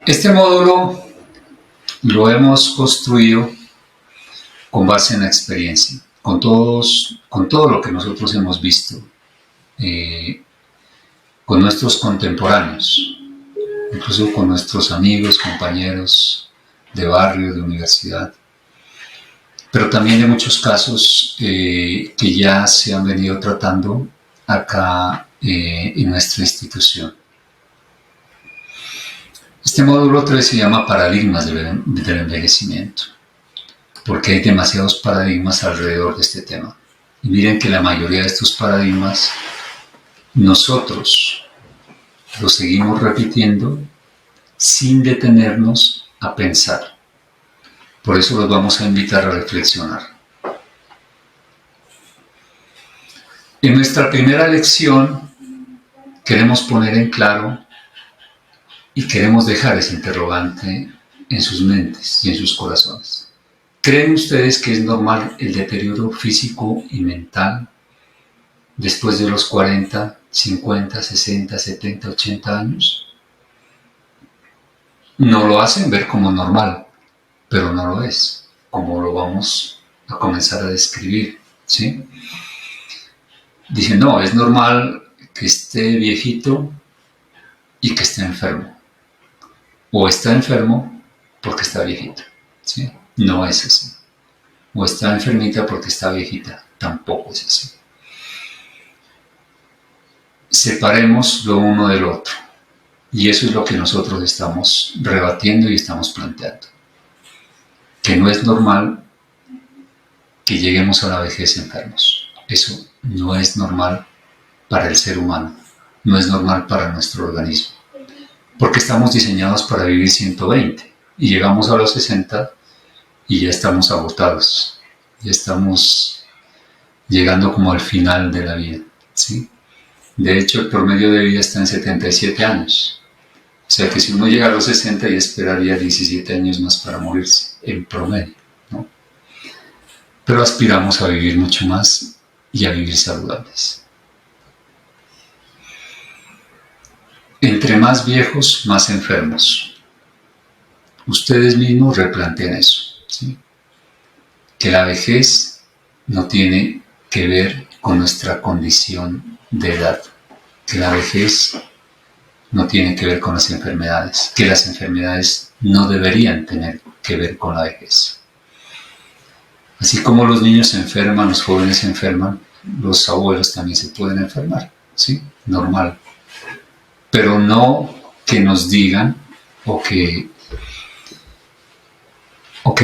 Este módulo lo hemos construido con base en la experiencia, con todo lo que nosotros hemos visto, eh, con nuestros contemporáneos, incluso con nuestros amigos, compañeros de barrio, de universidad, pero también de muchos casos que ya se han venido tratando acá en nuestra institución. Este módulo 3 se llama Paradigmas del Envejecimiento, porque hay demasiados paradigmas alrededor de este tema. Y miren que la mayoría de estos paradigmas nosotros los seguimos repitiendo sin detenernos a pensar. Por eso los vamos a invitar a reflexionar. En nuestra primera lección queremos poner en claro y queremos dejar ese interrogante en sus mentes y en sus corazones. ¿Creen ustedes que es normal el deterioro físico y mental después de los 40, 50, 60, 70, 80 años? No lo hacen ver como normal, pero no lo es, como lo vamos a comenzar a describir, ¿sí? Dicen, no, es normal que esté viejito y que esté enfermo. O está enfermo porque está viejito, ¿sí? No es así. O está enfermita porque está viejita, tampoco es así. Separemos lo uno del otro. Y eso es lo que nosotros estamos rebatiendo y estamos planteando. Que no es normal que lleguemos a la vejez enfermos. Eso no es normal para el ser humano. No es normal para nuestro organismo. Porque estamos diseñados para vivir 120. Y llegamos a los 60 y ya estamos agotados. Ya estamos llegando como al final de la vida, ¿sí? De hecho, el promedio de vida está en 77 años. O sea que si uno llega a los 60 ya esperaría 17 años más para morirse, en promedio, ¿no? Pero aspiramos a vivir mucho más y a vivir saludables. Entre más viejos, más enfermos. Ustedes mismos replanteen eso, ¿sí? Que la vejez no tiene que ver con nuestra condición de edad. Que la vejez no tiene que ver con las enfermedades, que las enfermedades no deberían tener que ver con la vejez. Así como los niños se enferman, los jóvenes se enferman, los abuelos también se pueden enfermar, ¿sí? Normal. Pero no que nos digan o que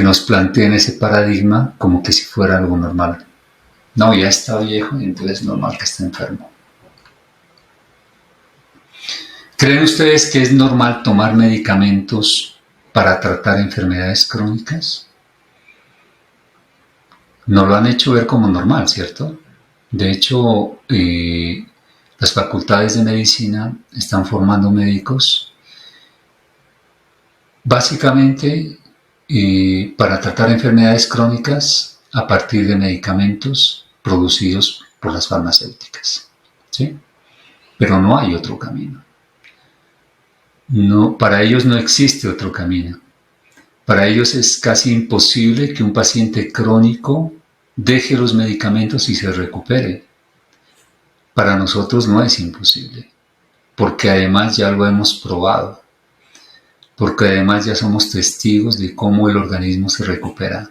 nos planteen ese paradigma como que si fuera algo normal. No, ya está viejo y entonces es normal que esté enfermo. ¿Creen ustedes que es normal tomar medicamentos para tratar enfermedades crónicas? No lo han hecho ver como normal, ¿cierto? De hecho, las facultades de medicina están formando médicos básicamente para tratar enfermedades crónicas a partir de medicamentos producidos por las farmacéuticas, ¿sí? Pero no hay otro camino. No, para ellos no existe otro camino. Para ellos es casi imposible que un paciente crónico deje los medicamentos y se recupere. Para nosotros no es imposible, porque además ya lo hemos probado, porque además ya somos testigos de cómo el organismo se recupera.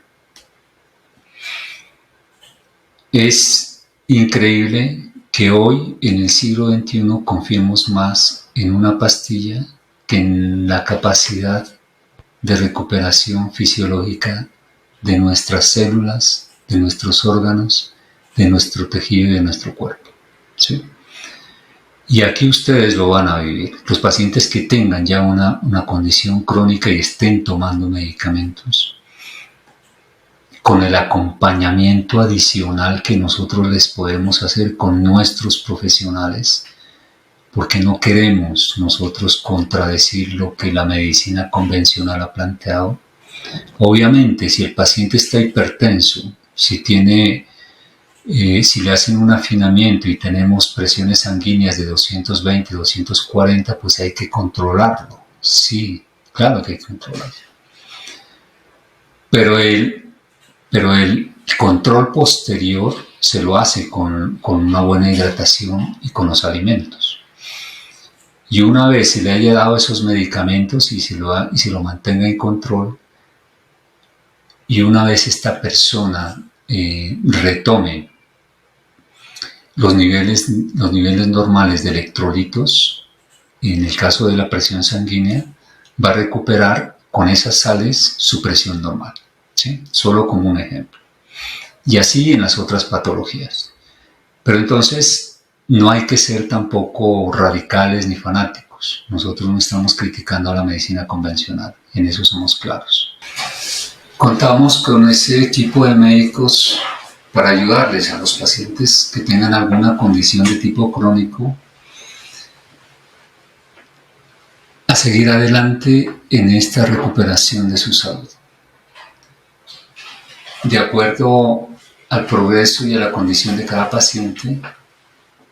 Es increíble que hoy, en el siglo XXI, confiemos más en una pastilla que en la capacidad de recuperación fisiológica de nuestras células, de nuestros órganos, de nuestro tejido y de nuestro cuerpo, ¿sí? Y aquí ustedes lo van a vivir. Los pacientes que tengan ya una condición crónica y estén tomando medicamentos, con el acompañamiento adicional que nosotros les podemos hacer con nuestros profesionales, porque no queremos nosotros contradecir lo que la medicina convencional ha planteado. Obviamente, si el paciente está hipertenso, si le hacen un afinamiento y tenemos presiones sanguíneas de 220, 240, pues hay que controlarlo. Sí, claro que hay que controlarlo. Pero el control posterior se lo hace con una buena hidratación y con los alimentos. Y una vez se le haya dado esos medicamentos y se lo mantenga en control, y una vez esta persona retome los niveles normales de electrolitos, en el caso de la presión sanguínea, va a recuperar con esas sales su presión normal, ¿sí? Solo como un ejemplo. Y así en las otras patologías. Pero entonces no hay que ser tampoco radicales ni fanáticos. Nosotros no estamos criticando a la medicina convencional, en eso somos claros. Contamos con ese equipo de médicos para ayudarles a los pacientes que tengan alguna condición de tipo crónico a seguir adelante en esta recuperación de su salud. De acuerdo al progreso y a la condición de cada paciente,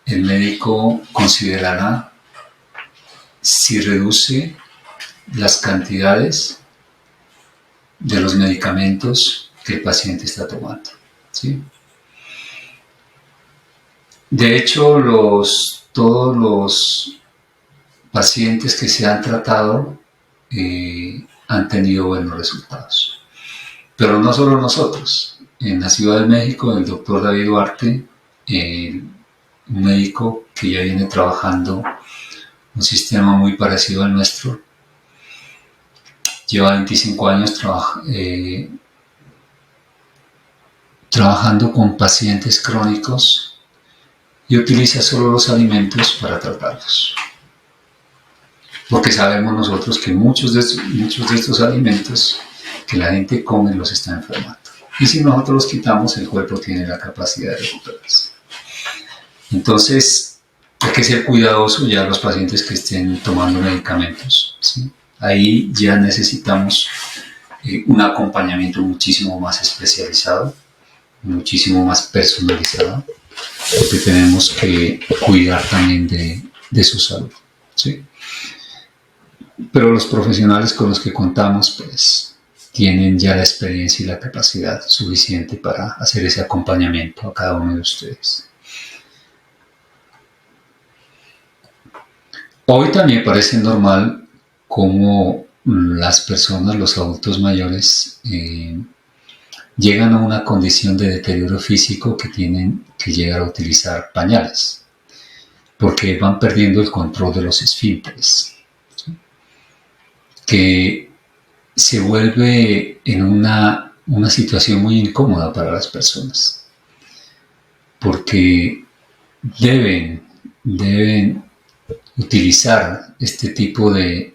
el médico considerará si reduce las cantidades de los medicamentos que el paciente está tomando, ¿sí? De hecho, todos los pacientes que se han tratado han tenido buenos resultados. Pero no solo nosotros. En la Ciudad de México, el doctor David Duarte, un médico que ya viene trabajando un sistema muy parecido al nuestro, lleva 25 años trabajando con pacientes crónicos y utiliza solo los alimentos para tratarlos. Porque sabemos nosotros que muchos de estos alimentos que la gente come los está enfermando. Y si nosotros los quitamos, el cuerpo tiene la capacidad de recuperarse. Entonces, hay que ser cuidadoso ya los pacientes que estén tomando medicamentos, ¿sí? Ahí ya necesitamos un acompañamiento muchísimo más especializado, muchísimo más personalizado, porque tenemos que cuidar también de su salud, ¿sí? Pero los profesionales con los que contamos, pues, tienen ya la experiencia y la capacidad suficiente para hacer ese acompañamiento a cada uno de ustedes. Hoy también parece normal cómo las personas, los adultos mayores, llegan a una condición de deterioro físico que tienen que llegar a utilizar pañales, porque van perdiendo el control de los esfínteres, ¿sí? Que se vuelve en una situación muy incómoda para las personas, porque deben utilizar este tipo de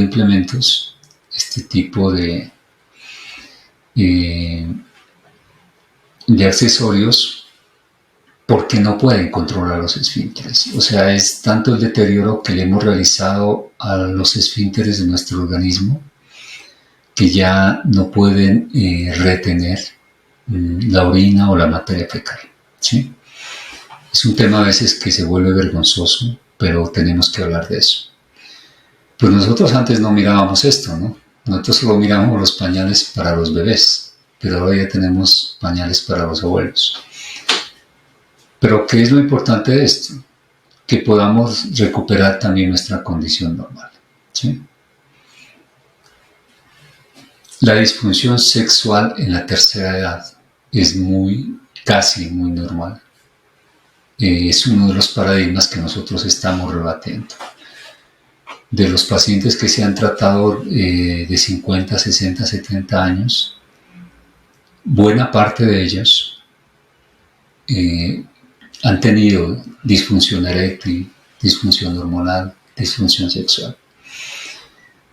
implementos, este tipo de accesorios, porque no pueden controlar los esfínteres. O sea, es tanto el deterioro que le hemos realizado a los esfínteres de nuestro organismo que ya no pueden retener la orina o la materia fecal, ¿sí? Es un tema a veces que se vuelve vergonzoso, pero tenemos que hablar de eso. Pues nosotros antes no mirábamos esto, ¿no? Nosotros solo mirábamos los pañales para los bebés, pero ahora ya tenemos pañales para los abuelos. Pero ¿qué es lo importante de esto? Que podamos recuperar también nuestra condición normal, ¿sí? La disfunción sexual en la tercera edad es casi muy normal. Es uno de los paradigmas que nosotros estamos rebatiendo. De los pacientes que se han tratado de 50, 60, 70 años, buena parte de ellos han tenido disfunción eréctil, disfunción hormonal, disfunción sexual.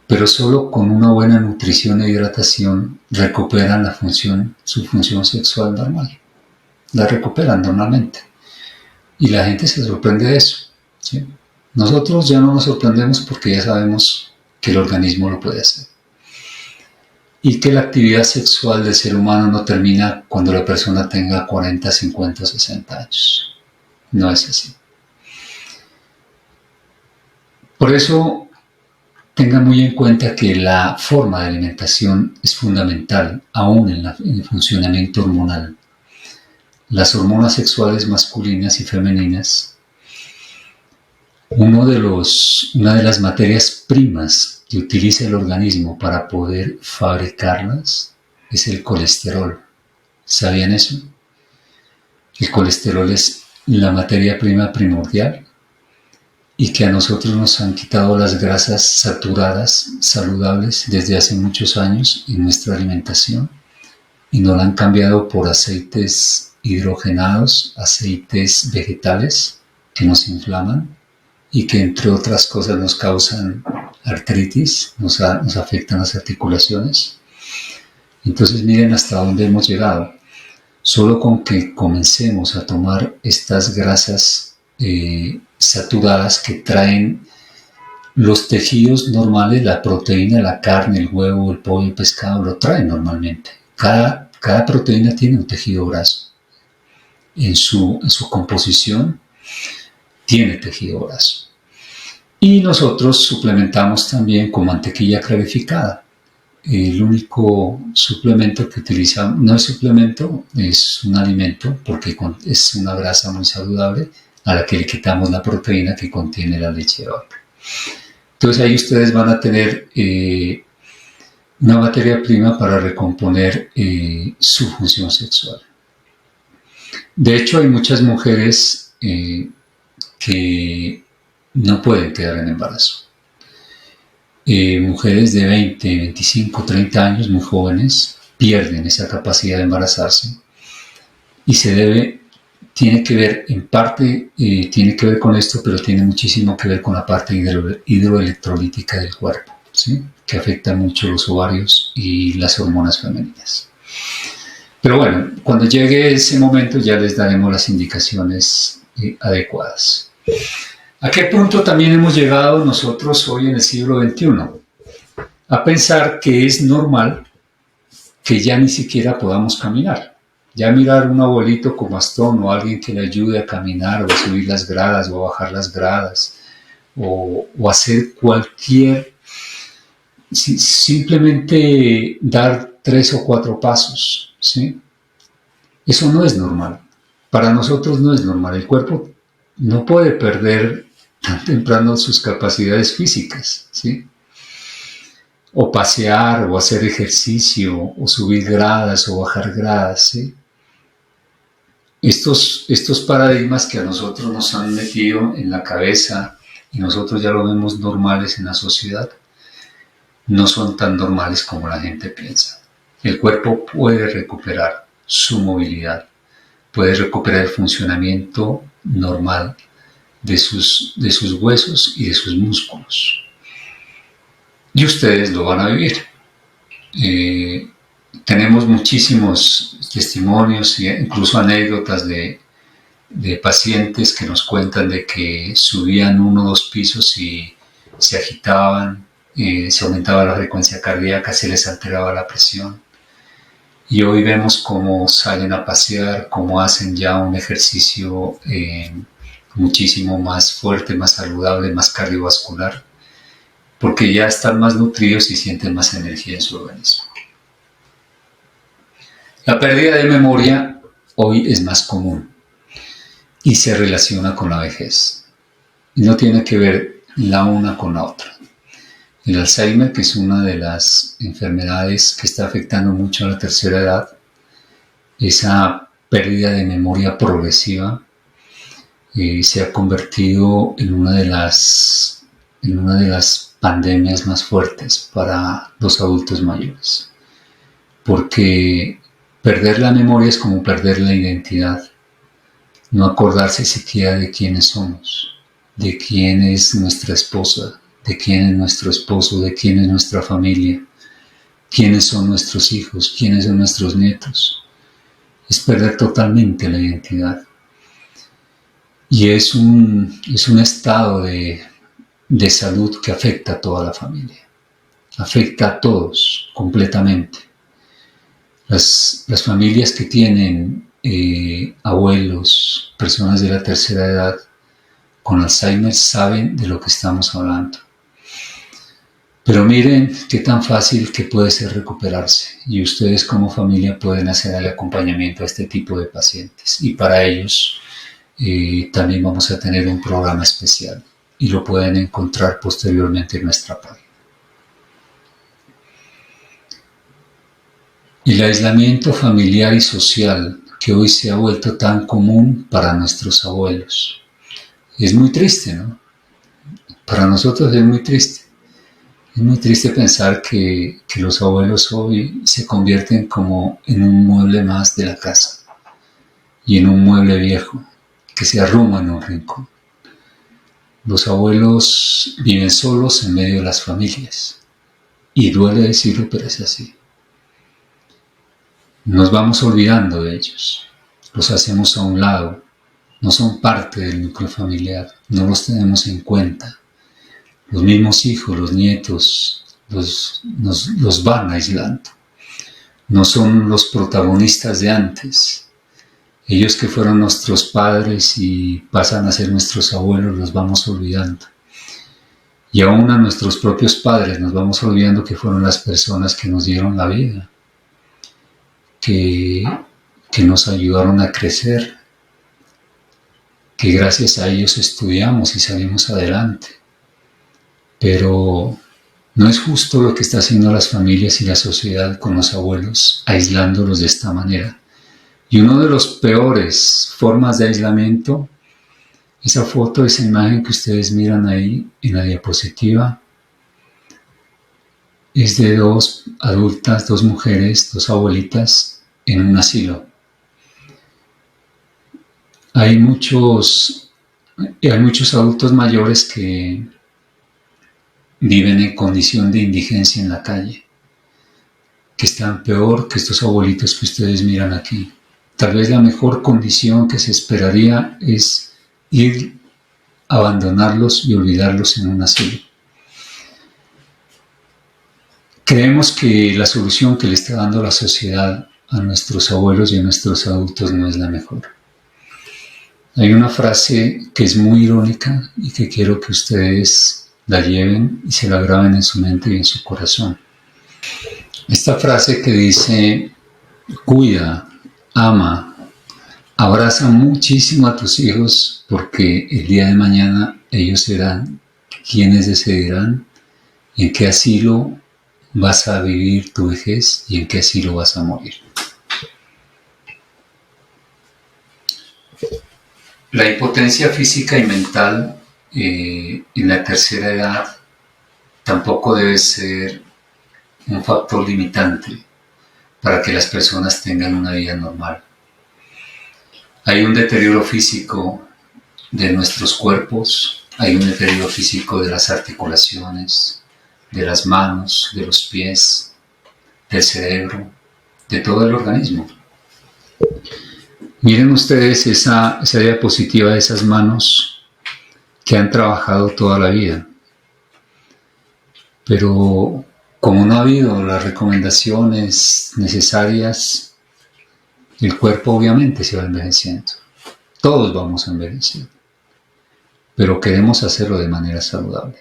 Pero solo con una buena nutrición e hidratación recuperan su función sexual normal. La recuperan normalmente. Y la gente se sorprende de eso, ¿sí? Nosotros ya no nos sorprendemos porque ya sabemos que el organismo lo puede hacer. Y que la actividad sexual del ser humano no termina cuando la persona tenga 40, 50, 60 años. No es así. Por eso tengan muy en cuenta que la forma de alimentación es fundamental, aún en el funcionamiento hormonal. Las hormonas sexuales masculinas y femeninas, una de las materias primas que utiliza el organismo para poder fabricarlas es el colesterol. ¿Sabían eso? El colesterol es la materia prima primordial y que a nosotros nos han quitado las grasas saturadas, saludables, desde hace muchos años en nuestra alimentación y nos la han cambiado por aceites hidrogenados, aceites vegetales que nos inflaman y que entre otras cosas nos causan artritis, nos afectan las articulaciones. Entonces miren hasta dónde hemos llegado. Solo con que comencemos a tomar estas grasas saturadas que traen los tejidos normales, la proteína, la carne, el huevo, el pollo, el pescado, lo traen normalmente. Cada proteína tiene un tejido graso. En su composición tiene tejido graso. Y nosotros suplementamos también con mantequilla clarificada. El único suplemento que utilizamos, no es suplemento, es un alimento, porque es una grasa muy saludable a la que le quitamos la proteína que contiene la leche de vaca. Entonces ahí ustedes van a tener una materia prima para recomponer su función sexual. De hecho, hay muchas mujeres que no pueden quedar en embarazo. Mujeres de 20, 25, 30 años, muy jóvenes, pierden esa capacidad de embarazarse y tiene que ver, en parte, tiene que ver con esto, pero tiene muchísimo que ver con la parte hidroelectrolítica del cuerpo, ¿sí? Que afecta mucho los ovarios y las hormonas femeninas. Pero bueno, cuando llegue ese momento ya les daremos las indicaciones adecuadas. ¿A qué punto también hemos llegado nosotros hoy en el siglo XXI? A pensar que es normal que ya ni siquiera podamos caminar. Ya mirar a un abuelito con bastón o alguien que le ayude a caminar o a subir las gradas o a bajar las gradas o hacer cualquier, simplemente dar 3 o 4 pasos, ¿sí? Eso no es normal. Para nosotros no es normal. El cuerpo no puede perder tan temprano sus capacidades físicas, ¿sí? O pasear, o hacer ejercicio, o subir gradas, o bajar gradas, ¿sí? Estos paradigmas que a nosotros nos han metido en la cabeza y nosotros ya lo vemos normales en la sociedad, no son tan normales como la gente piensa. El cuerpo puede recuperar su movilidad, puede recuperar el funcionamiento normal de sus huesos y de sus músculos. Y ustedes lo van a vivir. Tenemos muchísimos testimonios e incluso anécdotas de pacientes que nos cuentan de que subían 1 o 2 pisos y se agitaban, se aumentaba la frecuencia cardíaca, se les alteraba la presión. Y hoy vemos cómo salen a pasear, cómo hacen ya un ejercicio muchísimo más fuerte, más saludable, más cardiovascular, porque ya están más nutridos y sienten más energía en su organismo. La pérdida de memoria hoy es más común y se relaciona con la vejez. Y no tiene que ver la una con la otra. El Alzheimer, que es una de las enfermedades que está afectando mucho a la tercera edad, esa pérdida de memoria progresiva se ha convertido en una de las pandemias más fuertes para los adultos mayores. Porque perder la memoria es como perder la identidad. No acordarse siquiera de quiénes somos, de quién es nuestra esposa, de quién es nuestro esposo, de quién es nuestra familia, quiénes son nuestros hijos, quiénes son nuestros nietos. Es perder totalmente la identidad. Y es un estado de salud que afecta a toda la familia. Afecta a todos completamente. Las familias que tienen abuelos, personas de la tercera edad con Alzheimer saben de lo que estamos hablando. Pero miren qué tan fácil que puede ser recuperarse, y ustedes como familia pueden hacer el acompañamiento a este tipo de pacientes, y para ellos también vamos a tener un programa especial y lo pueden encontrar posteriormente en nuestra página. El aislamiento familiar y social que hoy se ha vuelto tan común para nuestros abuelos es muy triste, ¿no? Para nosotros es muy triste. Es muy triste pensar que los abuelos hoy se convierten como en un mueble más de la casa y en un mueble viejo que se arruma en un rincón. Los abuelos viven solos en medio de las familias, y duele decirlo, pero es así. Nos vamos olvidando de ellos, los hacemos a un lado, no son parte del núcleo familiar, no los tenemos en cuenta. Los mismos hijos, los nietos, los van aislando. No son los protagonistas de antes. Ellos que fueron nuestros padres y pasan a ser nuestros abuelos, los vamos olvidando. Y aún a nuestros propios padres nos vamos olvidando que fueron las personas que nos dieron la vida, que nos ayudaron a crecer, que gracias a ellos estudiamos y salimos adelante. Pero no es justo lo que está haciendo las familias y la sociedad con los abuelos, aislándolos de esta manera. Y una de las peores formas de aislamiento, esa foto, esa imagen que ustedes miran ahí en la diapositiva, es de dos adultas, dos mujeres, dos abuelitas en un asilo. Hay muchos adultos mayores que viven en condición de indigencia en la calle, que están peor que estos abuelitos que ustedes miran aquí. Tal vez la mejor condición que se esperaría es ir a abandonarlos y olvidarlos en un asilo. Creemos que la solución que le está dando la sociedad a nuestros abuelos y a nuestros adultos no es la mejor. Hay una frase que es muy irónica y que quiero que ustedes la lleven y se la graben en su mente y en su corazón. Esta frase que dice: cuida, ama, abraza muchísimo a tus hijos, porque el día de mañana ellos serán quienes decidirán en qué asilo vas a vivir tu vejez y en qué asilo vas a morir. La impotencia física y mental en la tercera edad tampoco debe ser un factor limitante para que las personas tengan una vida normal. Hay un deterioro físico de nuestros cuerpos, hay un deterioro físico de las articulaciones, de las manos, de los pies, del cerebro, de todo el organismo. Miren ustedes esa diapositiva de esas manos que han trabajado toda la vida. Pero como no ha habido las recomendaciones necesarias, el cuerpo obviamente se va envejeciendo. Todos vamos a envejecer. Pero queremos hacerlo de manera saludable.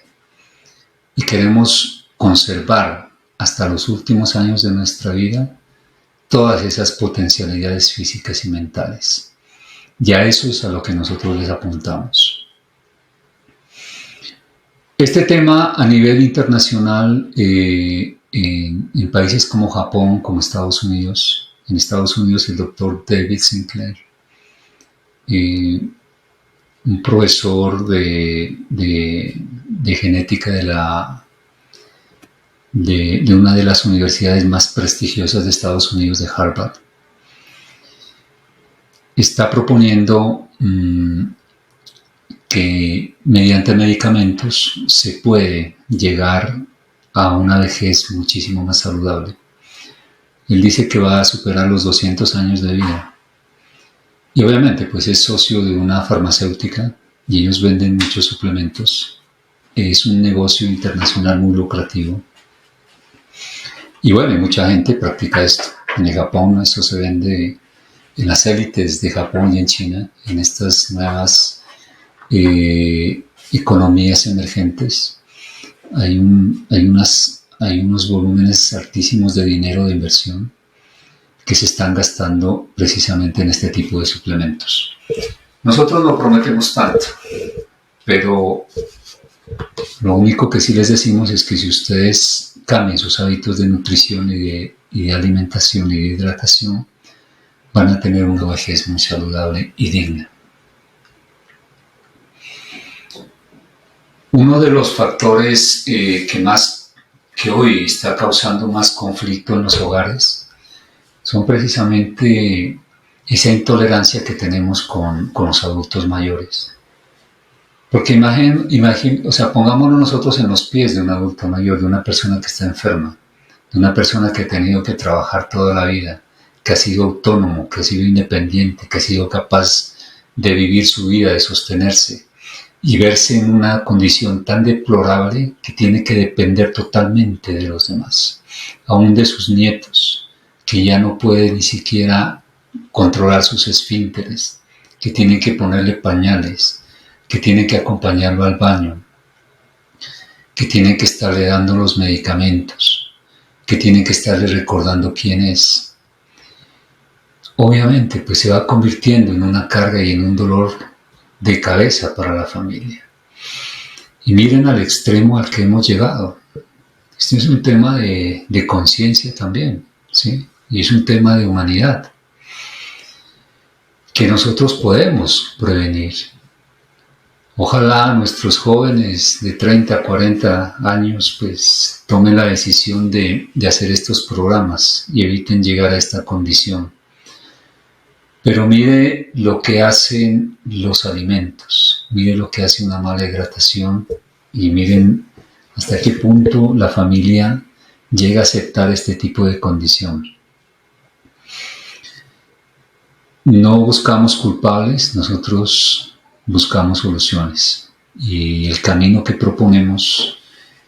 Y queremos conservar hasta los últimos años de nuestra vida todas esas potencialidades físicas y mentales. Ya eso es a lo que nosotros les apuntamos. Este tema a nivel internacional, en países como Japón, como Estados Unidos, en Estados Unidos el doctor David Sinclair, un profesor de genética de una de las universidades más prestigiosas de Estados Unidos, de Harvard, está proponiendo que mediante medicamentos se puede llegar a una vejez muchísimo más saludable. Él dice que va a superar los 200 años de vida. Y obviamente pues es socio de una farmacéutica y ellos venden muchos suplementos. Es un negocio internacional muy lucrativo. Y bueno, mucha gente practica esto. En el Japón eso se vende en las élites de Japón y en China, en estas nuevas economías emergentes. hay unos volúmenes altísimos de dinero de inversión que se están gastando precisamente en este tipo de suplementos. Nosotros no prometemos tanto, pero lo único que sí les decimos es que si ustedes cambian sus hábitos de nutrición y de alimentación y de hidratación, van a tener una vejez muy saludable y digna. Uno de los factores que hoy está causando más conflicto en los hogares son precisamente esa intolerancia que tenemos con los adultos mayores. Porque pongámonos nosotros en los pies de un adulto mayor, de una persona que está enferma, de una persona que ha tenido que trabajar toda la vida, que ha sido autónomo, que ha sido independiente, que ha sido capaz de vivir su vida, de sostenerse, y verse en una condición tan deplorable que tiene que depender totalmente de los demás, aún de sus nietos, que ya no puede ni siquiera controlar sus esfínteres, que tienen que ponerle pañales, que tienen que acompañarlo al baño, que tienen que estarle dando los medicamentos, que tienen que estarle recordando quién es. Obviamente, pues se va convirtiendo en una carga y en un dolor de cabeza para la familia. Y miren al extremo al que hemos llegado. Este es un tema de conciencia también, ¿sí? Y es un tema de humanidad que nosotros podemos prevenir. Ojalá nuestros jóvenes de 30 a 40 años pues tomen la decisión de hacer estos programas y eviten llegar a esta condición. Pero mire lo que hacen los alimentos, mire lo que hace una mala hidratación y miren hasta qué punto la familia llega a aceptar este tipo de condición. No buscamos culpables, nosotros buscamos soluciones y el camino que proponemos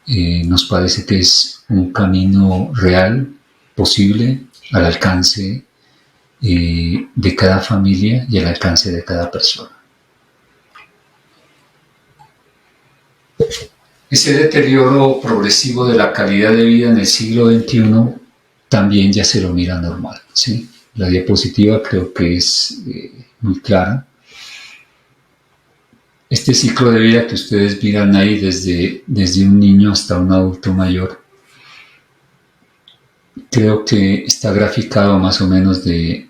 nos parece que es un camino real, posible, al alcance de cada familia y al alcance de cada persona. Ese deterioro progresivo de la calidad de vida en el siglo XXI también ya se lo mira normal, ¿sí? La diapositiva creo que es muy clara. Este ciclo de vida que ustedes miran ahí desde un niño hasta un adulto mayor, creo que está graficado más o menos de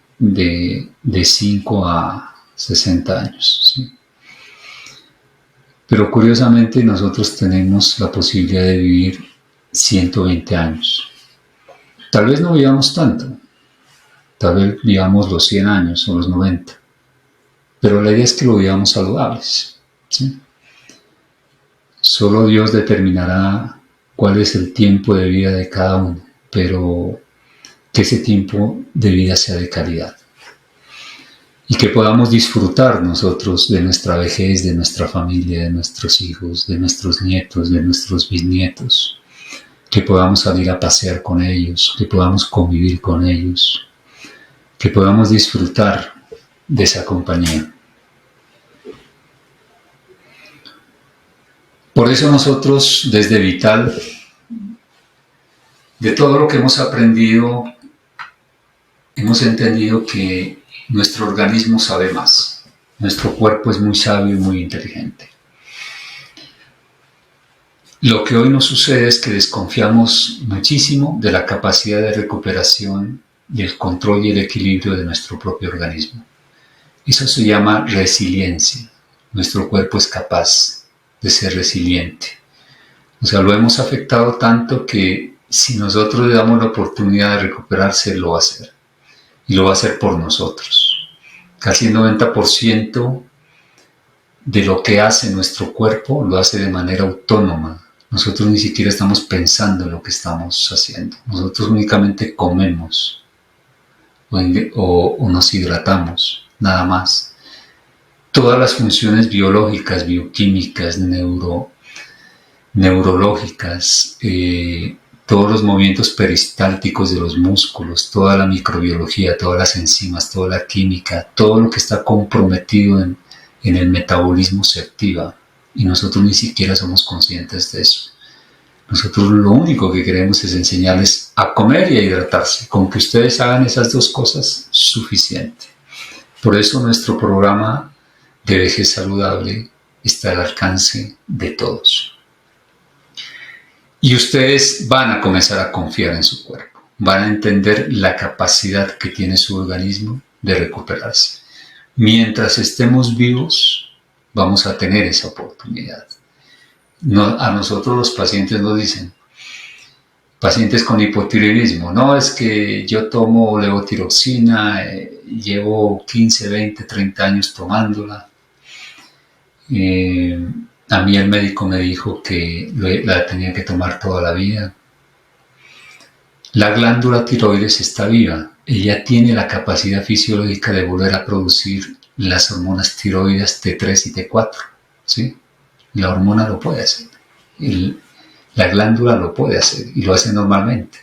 5 a 60 años, ¿sí? Pero curiosamente nosotros tenemos la posibilidad de vivir 120 años. Tal vez no vivamos tanto, tal vez vivamos los 100 años o los 90, pero la idea es que lo vivamos saludables, ¿sí? Solo Dios determinará cuál es el tiempo de vida de cada uno, pero que ese tiempo de vida sea de calidad y que podamos disfrutar nosotros de nuestra vejez, de nuestra familia, de nuestros hijos, de nuestros nietos, de nuestros bisnietos, que podamos salir a pasear con ellos, que podamos convivir con ellos, que podamos disfrutar de esa compañía. Por eso nosotros desde Vital, de todo lo que hemos aprendido, hemos entendido que nuestro organismo sabe más. Nuestro cuerpo es muy sabio y muy inteligente. Lo que hoy nos sucede es que desconfiamos muchísimo de la capacidad de recuperación y el control y el equilibrio de nuestro propio organismo. Eso se llama resiliencia. Nuestro cuerpo es capaz de ser resiliente. O sea, lo hemos afectado tanto que si nosotros le damos la oportunidad de recuperarse, lo va a hacer. Y lo va a hacer por nosotros. Casi el 90% de lo que hace nuestro cuerpo lo hace de manera autónoma. Nosotros ni siquiera estamos pensando en lo que estamos haciendo. Nosotros únicamente comemos o nos hidratamos, nada más. Todas las funciones biológicas, bioquímicas, neurológicas, todos los movimientos peristálticos de los músculos, toda la microbiología, todas las enzimas, toda la química, todo lo que está comprometido en el metabolismo se activa y nosotros ni siquiera somos conscientes de eso. Nosotros lo único que queremos es enseñarles a comer y a hidratarse. Con que ustedes hagan esas dos cosas, suficiente. Por eso nuestro programa de vejez saludable está al alcance de todos. Y ustedes van a comenzar a confiar en su cuerpo. Van a entender la capacidad que tiene su organismo de recuperarse. Mientras estemos vivos, vamos a tener esa oportunidad. A nosotros los pacientes nos dicen, pacientes con hipotiroidismo, no, es que yo tomo levotiroxina, llevo 15, 20, 30 años tomándola. A mí el médico me dijo que la tenía que tomar toda la vida. La glándula tiroides está viva. Ella tiene la capacidad fisiológica de volver a producir las hormonas tiroides T3 y T4. ¿Sí? La hormona lo puede hacer. La glándula lo puede hacer y lo hace normalmente.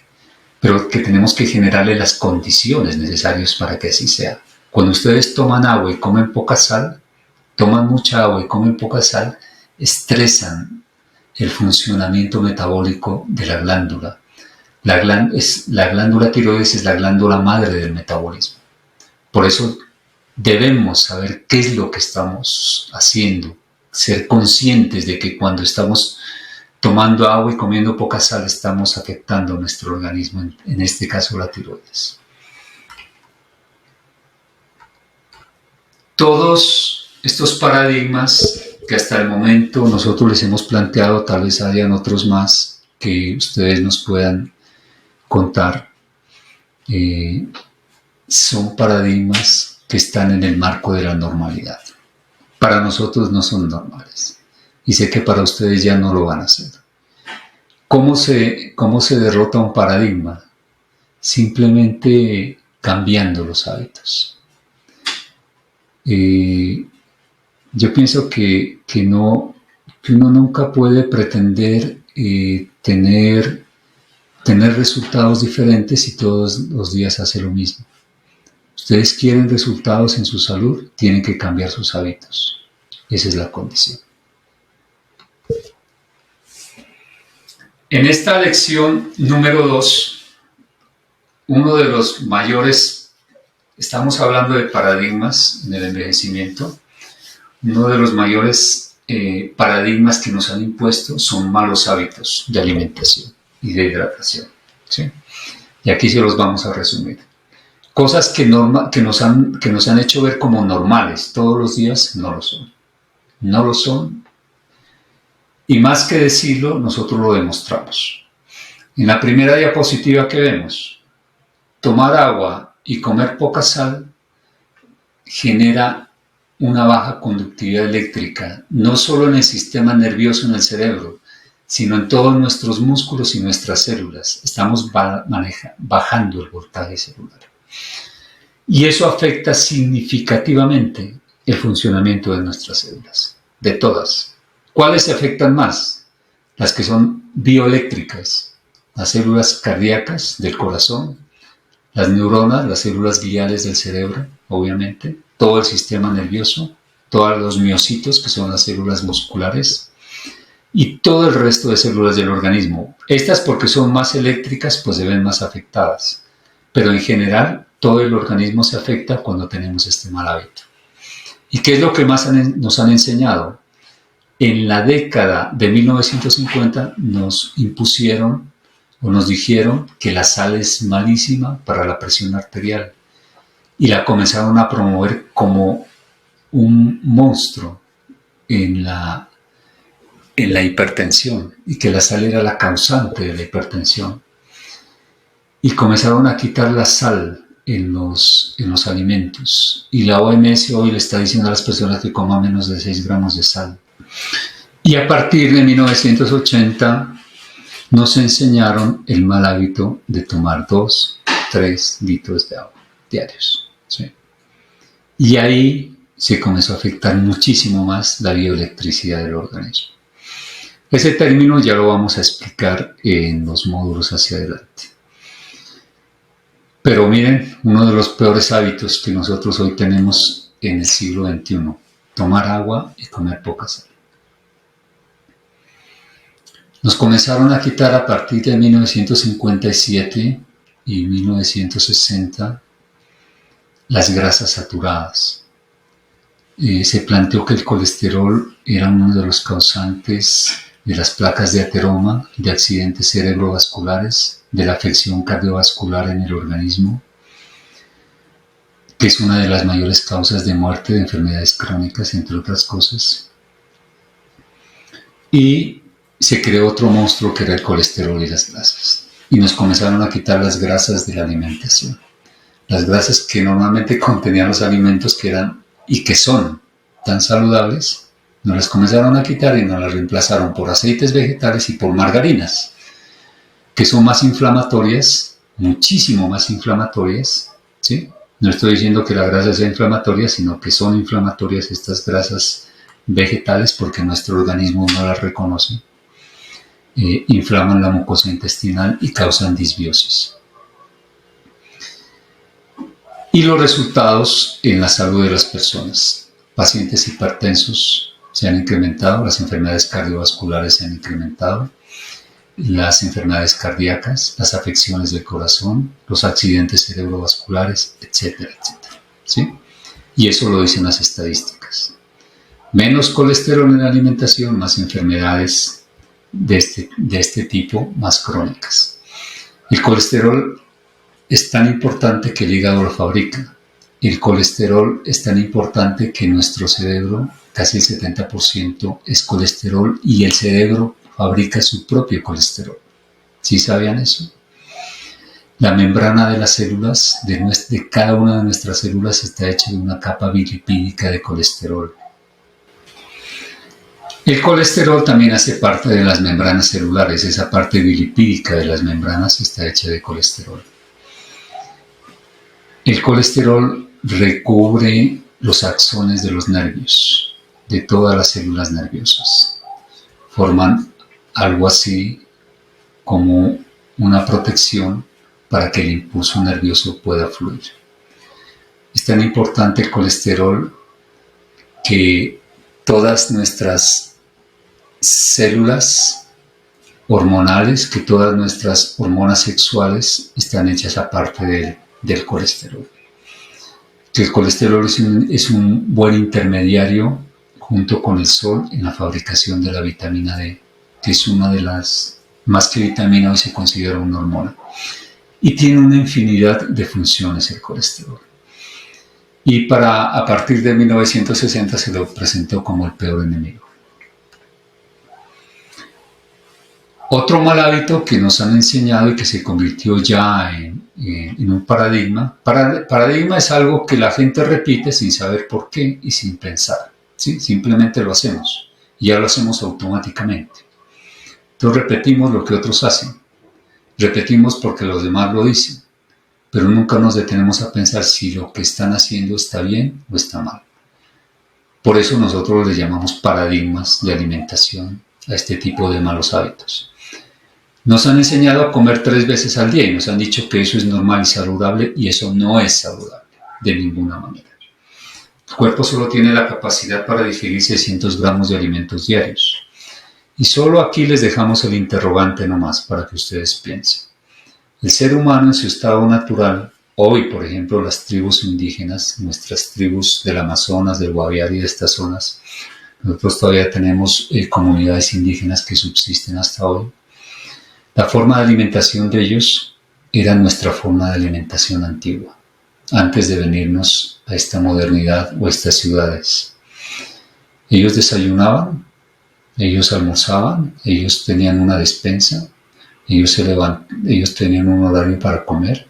Pero que tenemos que generarle las condiciones necesarias para que así sea. Cuando ustedes toman agua y comen poca sal, toman mucha agua y comen poca sal, estresan el funcionamiento metabólico de la glándula. La glándula tiroides es la glándula madre del metabolismo. Por eso debemos saber qué es lo que estamos haciendo, ser conscientes de que cuando estamos tomando agua y comiendo poca sal estamos afectando nuestro organismo, en este caso la tiroides. Todos estos paradigmas que hasta el momento nosotros les hemos planteado, tal vez hayan otros más que ustedes nos puedan contar, son paradigmas que están en el marco de la normalidad. Para nosotros no son normales y sé que para ustedes ya no lo van a hacer. ¿Cómo se derrota un paradigma? Simplemente cambiando los hábitos. Yo pienso que uno nunca puede pretender tener resultados diferentes y todos los días hace lo mismo. Ustedes quieren resultados en su salud, tienen que cambiar sus hábitos. Esa es la condición. En esta lección número 2, uno de los mayores, estamos hablando de paradigmas en el envejecimiento, uno de los mayores paradigmas que nos han impuesto son malos hábitos de alimentación y de hidratación. ¿Sí? Y aquí se los vamos a resumir. Cosas que nos han hecho ver como normales todos los días, no lo son. No lo son. Y más que decirlo, nosotros lo demostramos. En la primera diapositiva que vemos, tomar agua y comer poca sal genera una baja conductividad eléctrica, no solo en el sistema nervioso en el cerebro, sino en todos nuestros músculos y nuestras células. Estamos bajando el voltaje celular. Y eso afecta significativamente el funcionamiento de nuestras células, de todas. ¿Cuáles se afectan más? Las que son bioeléctricas, las células cardíacas del corazón, las neuronas, las células gliales del cerebro, obviamente, todo el sistema nervioso, todos los miocitos, que son las células musculares, y todo el resto de células del organismo. Estas, porque son más eléctricas, pues se ven más afectadas. Pero en general, todo el organismo se afecta cuando tenemos este mal hábito. ¿Y qué es lo que más nos han enseñado? En la década de 1950 nos impusieron o nos dijeron que la sal es malísima para la presión arterial y la comenzaron a promover como un monstruo en la hipertensión y que la sal era la causante de la hipertensión. Y comenzaron a quitar la sal en los alimentos. Y la OMS hoy le está diciendo a las personas que coman menos de 6 gramos de sal. Y a partir de 1980 nos enseñaron el mal hábito de tomar 2, 3 litros de agua diarios. ¿Sí? Y ahí se comenzó a afectar muchísimo más la bioelectricidad del organismo. Ese término ya lo vamos a explicar en los módulos hacia adelante. Pero miren, uno de los peores hábitos que nosotros hoy tenemos en el siglo XXI, tomar agua y comer poca sal. Nos comenzaron a quitar a partir de 1957 y 1960 las grasas saturadas. Se planteó que el colesterol era uno de los causantes de las placas de ateroma, de accidentes cerebrovasculares, de la afección cardiovascular en el organismo, que es una de las mayores causas de muerte de enfermedades crónicas, entre otras cosas. Y se creó otro monstruo que era el colesterol y las grasas. Y nos comenzaron a quitar las grasas de la alimentación. Las grasas que normalmente contenían los alimentos que eran y que son tan saludables, nos las comenzaron a quitar y nos las reemplazaron por aceites vegetales y por margarinas, que son más inflamatorias, muchísimo más inflamatorias, ¿sí? No estoy diciendo que la grasa sea inflamatoria, sino que son inflamatorias estas grasas vegetales porque nuestro organismo no las reconoce. Inflaman la mucosa intestinal y causan disbiosis. Y los resultados en la salud de las personas. Pacientes hipertensos se han incrementado, las enfermedades cardiovasculares se han incrementado, las enfermedades cardíacas, las afecciones del corazón, los accidentes cerebrovasculares, etcétera, etcétera, ¿sí? Y eso lo dicen las estadísticas. Menos colesterol en la alimentación, más enfermedades de este tipo, más crónicas. El colesterol es tan importante que el hígado lo fabrica. El colesterol es tan importante que nuestro cerebro, casi el 70% es colesterol y el cerebro fabrica su propio colesterol. ¿Sí sabían eso? La membrana de las células, de cada una de nuestras células, está hecha de una capa bilipídica de colesterol. El colesterol también hace parte de las membranas celulares. Esa parte bilipídica de las membranas está hecha de colesterol. El colesterol recubre los axones de los nervios, de todas las células nerviosas. Forman algo así como una protección para que el impulso nervioso pueda fluir. Es tan importante el colesterol que todas nuestras células hormonales, que todas nuestras hormonas sexuales están hechas aparte del colesterol. Que el colesterol es un buen intermediario junto con el sol en la fabricación de la vitamina D, que es una de las, más que vitamina, hoy se considera una hormona. Y tiene una infinidad de funciones el colesterol. Y a partir de 1960 se lo presentó como el peor enemigo. Otro mal hábito que nos han enseñado y que se convirtió ya en un paradigma. Paradigma es algo que la gente repite sin saber por qué y sin pensar, ¿sí? Simplemente lo hacemos y ya lo hacemos automáticamente. Entonces repetimos lo que otros hacen. Repetimos porque los demás lo dicen, pero nunca nos detenemos a pensar si lo que están haciendo está bien o está mal. Por eso nosotros le llamamos paradigmas de alimentación a este tipo de malos hábitos. Nos han enseñado a comer 3 veces al día y nos han dicho que eso es normal y saludable, y eso no es saludable de ninguna manera. El cuerpo solo tiene la capacidad para digerir 600 gramos de alimentos diarios. Y solo aquí les dejamos el interrogante nomás para que ustedes piensen. El ser humano en su estado natural, hoy por ejemplo las tribus indígenas, nuestras tribus del Amazonas, del Guaviare y de estas zonas, nosotros todavía tenemos comunidades indígenas que subsisten hasta hoy. La forma de alimentación de ellos era nuestra forma de alimentación antigua, antes de venirnos a esta modernidad o a estas ciudades. Ellos desayunaban, ellos almorzaban, ellos tenían una despensa, ellos tenían un horario para comer.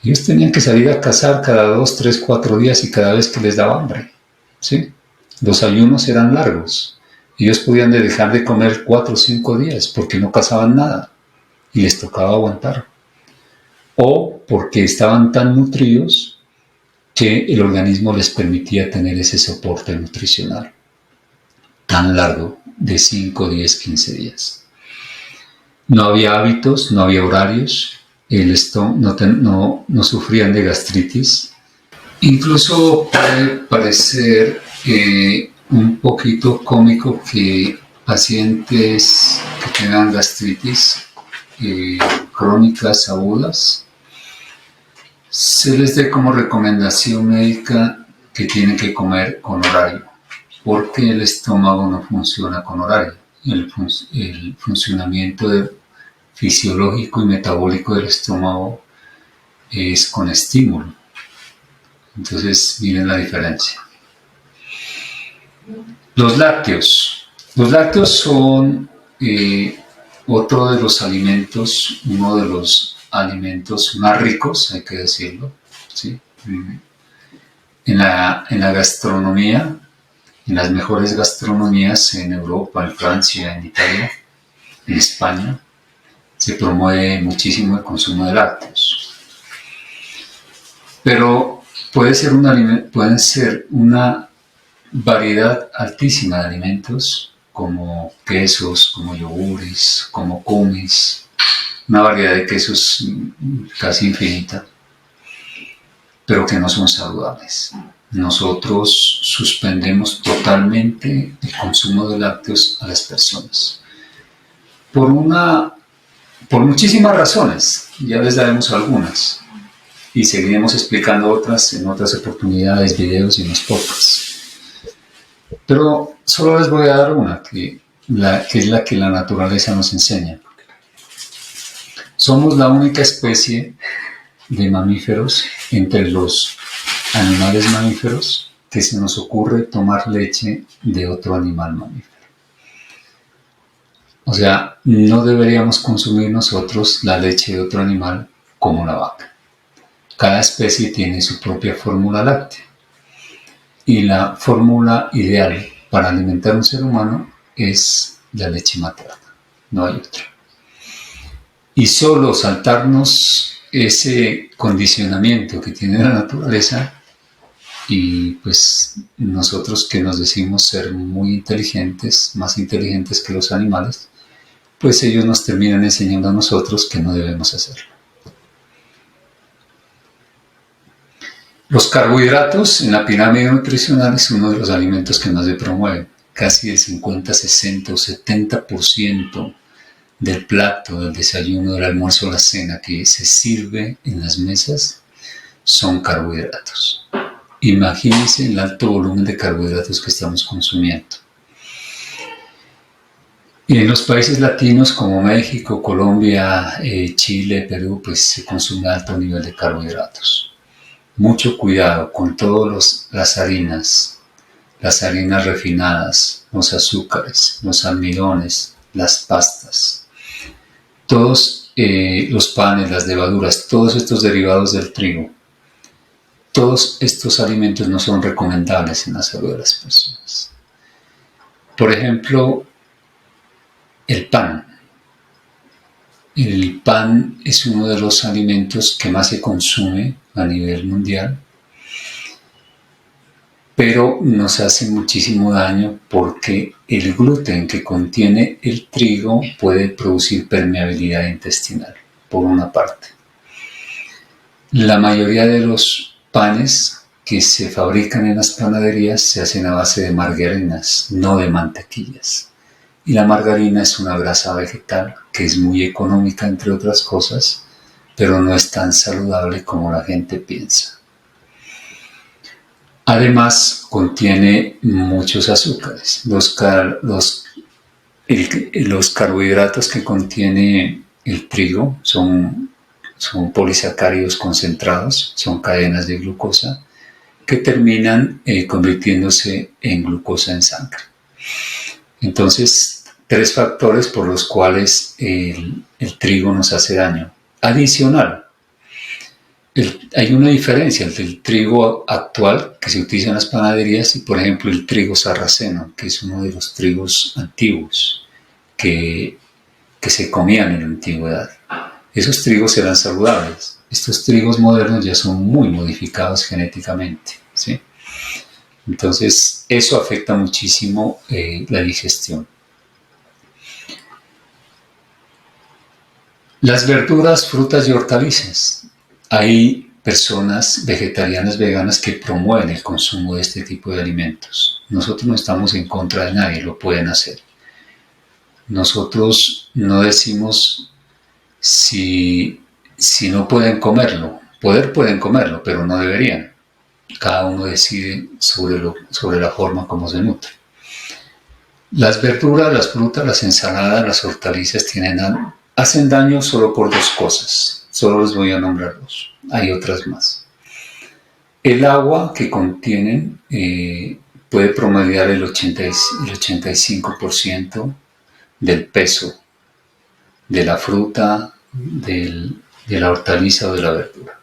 Ellos tenían que salir a cazar cada 2, 3, 4 días y cada vez que les daba hambre, ¿sí? Los ayunos eran largos. Ellos podían dejar de comer 4 o 5 días porque no cazaban nada y les tocaba aguantar. O porque estaban tan nutridos que el organismo les permitía tener ese soporte nutricional tan largo de 5, 10, 15 días. No había hábitos, no había horarios, no sufrían de gastritis. Incluso puede parecer un poquito cómico que pacientes que tengan gastritis crónicas agudas, se les dé como recomendación médica que tienen que comer con horario, porque el estómago no funciona con horario. El funcionamiento fisiológico y metabólico del estómago es con estímulo. Entonces, miren la diferencia. Los lácteos. Los lácteos son otro de los alimentos, uno de los alimentos más ricos, hay que decirlo, ¿sí? En la gastronomía, en las mejores gastronomías en Europa, en Francia, en Italia, en España, se promueve muchísimo el consumo de lácteos. Pero pueden ser una variedad altísima de alimentos, como quesos, como yogures, como kumis, una variedad de quesos casi infinita, pero que no son saludables. Nosotros suspendemos totalmente el consumo de lácteos a las personas. Por muchísimas razones, ya les daremos algunas, y seguiremos explicando otras en otras oportunidades, videos y en los podcasts. Pero solo les voy a dar una, que es la que la naturaleza nos enseña. Somos la única especie de mamíferos entre los animales mamíferos que se nos ocurre tomar leche de otro animal mamífero. O sea, no deberíamos consumir nosotros la leche de otro animal como la vaca. Cada especie tiene su propia fórmula láctea. Y la fórmula ideal para alimentar a un ser humano es la leche materna, no hay otra. Y solo saltarnos ese condicionamiento que tiene la naturaleza, y pues nosotros que nos decimos ser muy inteligentes, más inteligentes que los animales, pues ellos nos terminan enseñando a nosotros que no debemos hacerlo. Los carbohidratos en la pirámide nutricional es uno de los alimentos que más se promueven. Casi el 50, 60 o 70% del plato, del desayuno, del almuerzo o la cena que se sirve en las mesas son carbohidratos. Imagínense el alto volumen de carbohidratos que estamos consumiendo. Y en los países latinos como México, Colombia, Chile, Perú, pues se consume alto nivel de carbohidratos. Mucho cuidado con todas las harinas refinadas, los azúcares, los almidones, las pastas, todos los panes, las levaduras, todos estos derivados del trigo. Todos estos alimentos no son recomendables en la salud de las personas. Por ejemplo, el pan. El pan es uno de los alimentos que más se consume a nivel mundial, pero nos hace muchísimo daño porque el gluten que contiene el trigo puede producir permeabilidad intestinal, por una parte. La mayoría de los panes que se fabrican en las panaderías se hacen a base de margarinas, no de mantequillas. Y la margarina es una grasa vegetal que es muy económica, entre otras cosas, pero no es tan saludable como la gente piensa. Además, contiene muchos azúcares. Los carbohidratos que contiene el trigo son polisacáridos concentrados, son cadenas de glucosa que terminan convirtiéndose en glucosa en sangre. Entonces, 3 factores por los cuales el trigo nos hace daño. Adicional, hay una diferencia entre el trigo actual que se utiliza en las panaderías y, por ejemplo, el trigo sarraceno, que es uno de los trigos antiguos que se comían en la antigüedad. Esos trigos eran saludables. Estos trigos modernos ya son muy modificados genéticamente, ¿sí? Entonces, eso afecta muchísimo la digestión. Las verduras, frutas y hortalizas. Hay personas vegetarianas, veganas que promueven el consumo de este tipo de alimentos. Nosotros no estamos en contra de nadie, lo pueden hacer. Nosotros no decimos si no pueden comerlo. Pueden comerlo, pero no deberían. Cada uno decide sobre la forma como se nutre. Las verduras, las frutas, las ensaladas, las hortalizas hacen daño solo por dos cosas. Solo les voy a nombrar dos. Hay otras más. El agua que contienen puede promediar el 85% del peso de la fruta, de la hortaliza o de la verdura.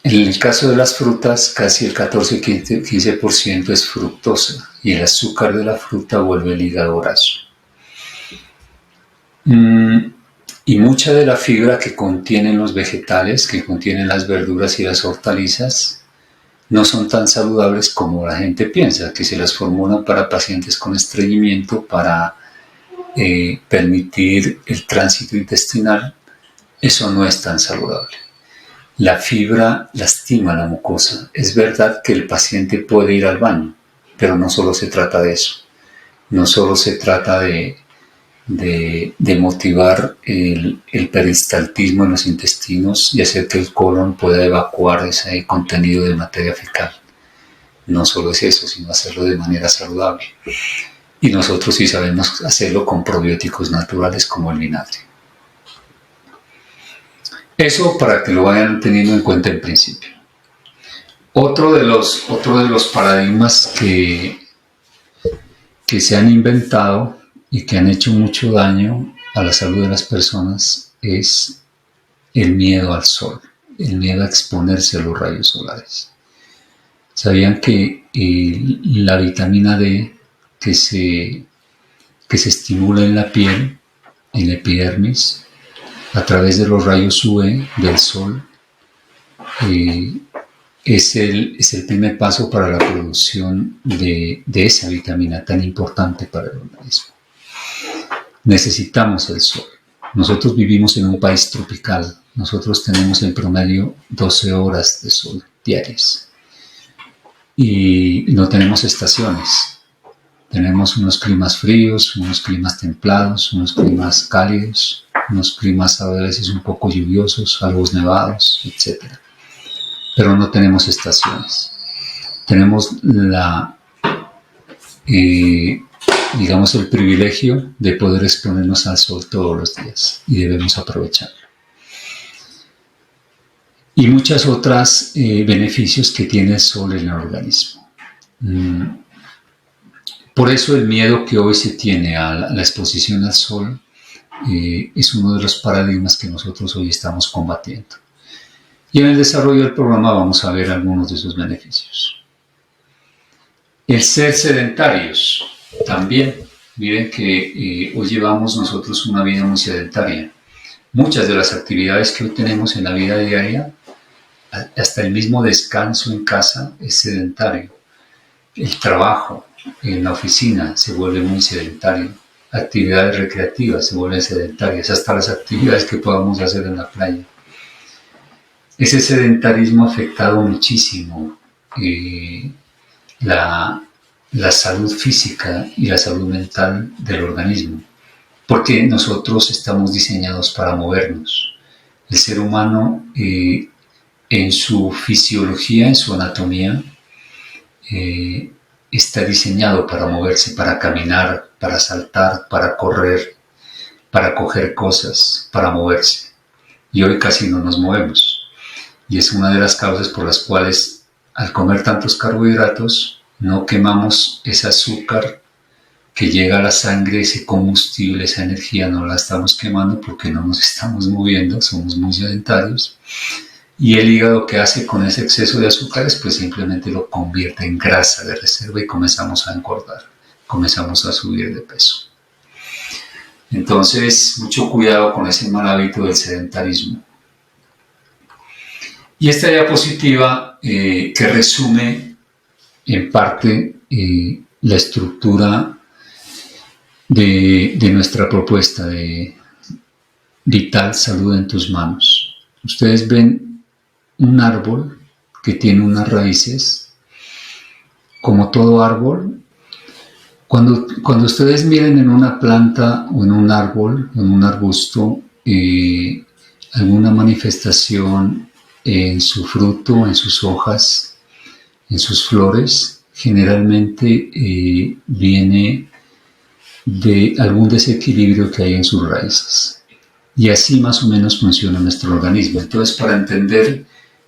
En el caso de las frutas, casi el 14-15% es fructosa y el azúcar de la fruta vuelve el hígado graso. Y mucha de la fibra que contienen los vegetales, que contienen las verduras y las hortalizas, no son tan saludables como la gente piensa, que se las formulan para pacientes con estreñimiento para permitir el tránsito intestinal. Eso no es tan saludable. La fibra lastima la mucosa. Es verdad que el paciente puede ir al baño, pero no solo se trata de eso. No solo se trata de motivar el peristaltismo en los intestinos y hacer que el colon pueda evacuar ese contenido de materia fecal. No solo es eso, sino hacerlo de manera saludable. Y nosotros sí sabemos hacerlo con probióticos naturales como el vinagre. Eso para que lo vayan teniendo en cuenta en principio. Otro de los paradigmas que se han inventado y que han hecho mucho daño a la salud de las personas es el miedo al sol, el miedo a exponerse a los rayos solares. ¿Sabían que la vitamina D que se estimula en la piel, en la epidermis, a través de los rayos UV del sol, es el primer paso para la producción de esa vitamina tan importante para el organismo? Necesitamos el sol. Nosotros vivimos en un país tropical. Nosotros tenemos en promedio 12 horas de sol diarias. Y no tenemos estaciones. Tenemos unos climas fríos, unos climas templados, unos climas cálidos, unos climas a veces un poco lluviosos, algo nevados, etc. Pero no tenemos estaciones. Tenemos digamos, el privilegio de poder exponernos al sol todos los días y debemos aprovecharlo. Y muchas otras beneficios que tiene el sol en el organismo. Por eso el miedo que hoy se tiene a la exposición al sol es uno de los paradigmas que nosotros hoy estamos combatiendo. Y en el desarrollo del programa vamos a ver algunos de esos beneficios. El ser sedentarios también. Miren que hoy llevamos nosotros una vida muy sedentaria. Muchas de las actividades que hoy tenemos en la vida diaria, hasta el mismo descanso en casa, es sedentario. El trabajo en la oficina se vuelve muy sedentario. Actividades recreativas se vuelven sedentarias, hasta las actividades que podamos hacer en la playa. Ese sedentarismo ha afectado muchísimo la salud física y la salud mental del organismo, porque nosotros estamos diseñados para movernos. El ser humano, en su fisiología, en su anatomía, está diseñado para moverse, para caminar, para saltar, para correr, para coger cosas, para moverse. Y hoy casi no nos movemos. Y es una de las causas por las cuales, al comer tantos carbohidratos, no quemamos ese azúcar que llega a la sangre, ese combustible, esa energía, no la estamos quemando porque no nos estamos moviendo, somos muy sedentarios. Y el hígado, ¿qué hace con ese exceso de azúcares? Pues simplemente lo convierte en grasa de reserva y comenzamos a engordar, comenzamos a subir de peso. Entonces, mucho cuidado con ese mal hábito del sedentarismo. Y esta diapositiva que resume en parte la estructura de nuestra propuesta de Vital Salud en tus manos. Ustedes ven un árbol que tiene unas raíces. Como todo árbol, Cuando ustedes miren en una planta o en un árbol, en un arbusto, alguna manifestación en su fruto, en sus hojas, en sus flores, generalmente viene de algún desequilibrio que hay en sus raíces. Y así más o menos funciona nuestro organismo. Entonces, para entender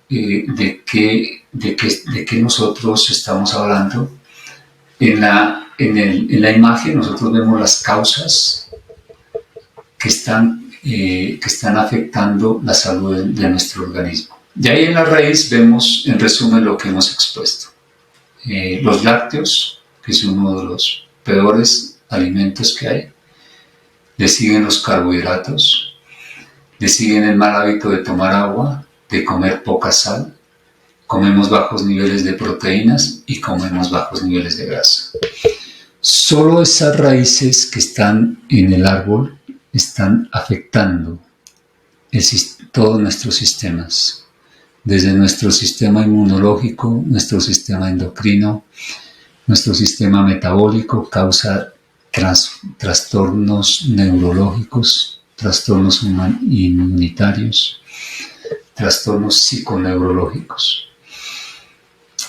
de qué nosotros estamos hablando, en la imagen nosotros vemos las causas que están afectando la salud de nuestro organismo. De ahí en la raíz vemos, en resumen, lo que hemos expuesto. Los lácteos, que es uno de los peores alimentos que hay. Le siguen los carbohidratos. Le siguen el mal hábito de tomar agua, de comer poca sal. Comemos bajos niveles de proteínas y comemos bajos niveles de grasa. Solo esas raíces que están en el árbol están afectando todos nuestros sistemas, desde nuestro sistema inmunológico, nuestro sistema endocrino, nuestro sistema metabólico, causa trastornos neurológicos, trastornos inmunitarios, trastornos psiconeurológicos.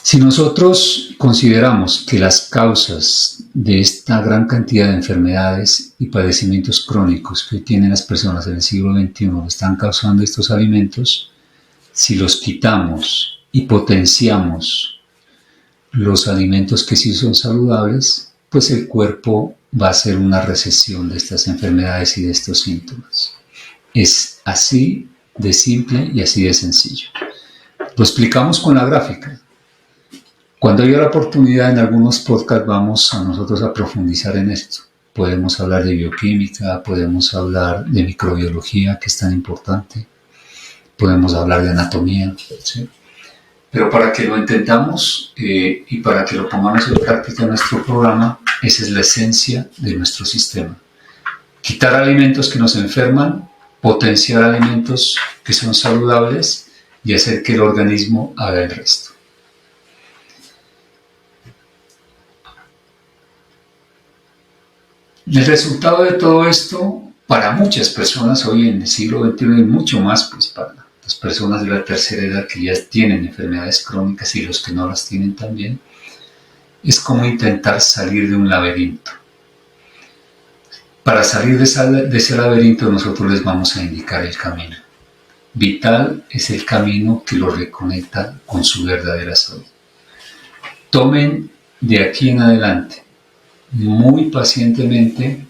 Si nosotros consideramos que las causas de esta gran cantidad de enfermedades y padecimientos crónicos que tienen las personas en el siglo XXI lo están causando estos alimentos, si los quitamos y potenciamos los alimentos que sí son saludables, pues el cuerpo va a hacer una recesión de estas enfermedades y de estos síntomas. Es así de simple y así de sencillo. Lo explicamos con la gráfica. Cuando haya la oportunidad en algunos podcasts vamos a nosotros a profundizar en esto. Podemos hablar de bioquímica, podemos hablar de microbiología, que es tan importante. Podemos hablar de anatomía, ¿sí? Pero para que lo entendamos y para que lo pongamos en práctica en nuestro programa, esa es la esencia de nuestro sistema. Quitar alimentos que nos enferman, potenciar alimentos que son saludables y hacer que el organismo haga el resto. El resultado de todo esto, para muchas personas hoy en el siglo XXI y mucho más, pues para las personas de la tercera edad que ya tienen enfermedades crónicas y los que no las tienen también, es como intentar salir de un laberinto. Para salir de ese laberinto nosotros les vamos a indicar el camino. Vital es el camino que los reconecta con su verdadera salud. Tomen de aquí en adelante muy pacientemente,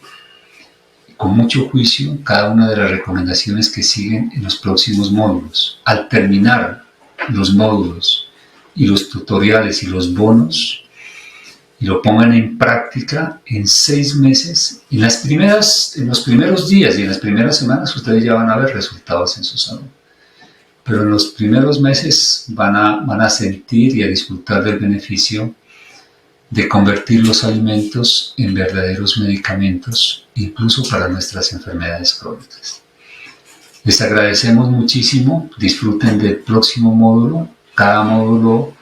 con mucho juicio, cada una de las recomendaciones que siguen en los próximos módulos. Al terminar los módulos y los tutoriales y los bonos, y lo pongan en práctica en 6 meses, en los primeros días y en las primeras semanas ustedes ya van a ver resultados en su salud. Pero en los primeros meses van a sentir y a disfrutar del beneficio de convertir los alimentos en verdaderos medicamentos, incluso para nuestras enfermedades crónicas. Les agradecemos muchísimo, disfruten del próximo módulo. Cada módulo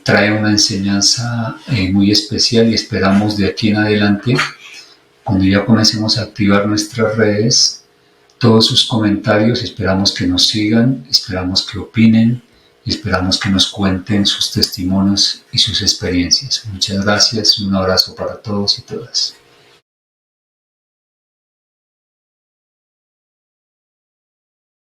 trae una enseñanza muy especial y esperamos de aquí en adelante, cuando ya comencemos a activar nuestras redes, todos sus comentarios, esperamos que nos sigan, esperamos que opinen, y esperamos que nos cuenten sus testimonios y sus experiencias. Muchas gracias y un abrazo para todos y todas.